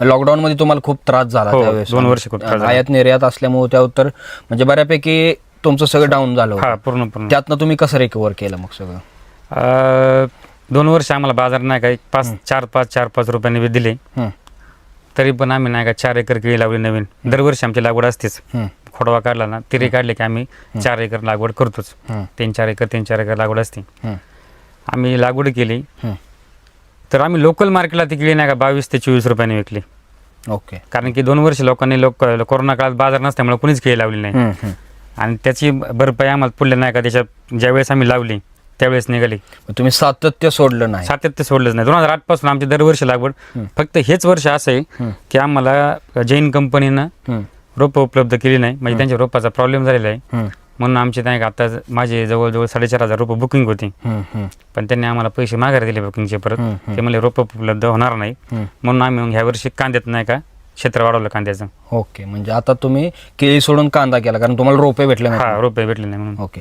Lockdown मध्ये तुम्हाला खूप त्रास झाला हो, त्यावेळेस 2 वर्ष खूप त्रास झाला. आयात निर्यात असल्यामुळे त्यावर तर म्हणजे बऱ्यापैकी तुमचं सगळं डाऊन झालं हा होतं. पूर्ण त्यातनं तुम्ही कसं रिकवर केलं मग सगळं? 2 वर्ष आम्हाला बाजार नाही का 4-5 रुपयांनी बी दिले, हं, तरी पण आम्ही नाही का 4 एकर केळी लावली नवीन. दरवर्षी आमची लागवड असतेच. हं, खोडवा काढला ना तिरे काढले की आम्ही 4 एकर लागवड करतोच. हं, 3-4 एकर लागवड असते. हं, आम्ही लागवड केली हं. तर आम्ही लोकल मार्केटला ती केळी नाही का 22 ते 24 रुपयांनी विकली. ओके. कारण की 2 वर्ष लोकांनी कोरोना काळात बाजार नसल्यामुळे कुणीच केळी लावली नाही. हं, हं. आणि त्याची भरपाई आम्हाला पुढल्या नाही का त्याच्या ज्यावेळेस आम्ही लावली त्यावेळेस निघाली. मग तुम्ही सातत्य सोडलं नाही? सातत्य सोडलंच नाही. 2008 पासून आमची दरवर्षी लागवड. फक्त हेच वर्ष असं आहे हं, की आम्हाला जैन कंपनीनं हं, रोपं उपलब्ध केली नाही, म्हणजे त्यांच्या रोपाचा प्रॉब्लेम झालेला आहे. हं, म्हणून आमचे नाही का आता माझे जवळजवळ 4,500 रोपं बुकिंग होती, हं, हं, पण त्यांनी आम्हाला पैसे माघारी दिले बुकिंगचे परत. हं, हं. ते म्हणले रोपं उपलब्ध होणार नाही. हं. म्हणून आम्ही मग ह्या वर्षी कांद्यात नाही का क्षेत्र वाढवलं कांद्याचं. ओके. म्हणजे आता तुम्ही केळी सोडून कांदा केला कारण तुम्हाला रोपे भेटले नाही? हा, रोपे भेटले नाही म्हणून. ओके.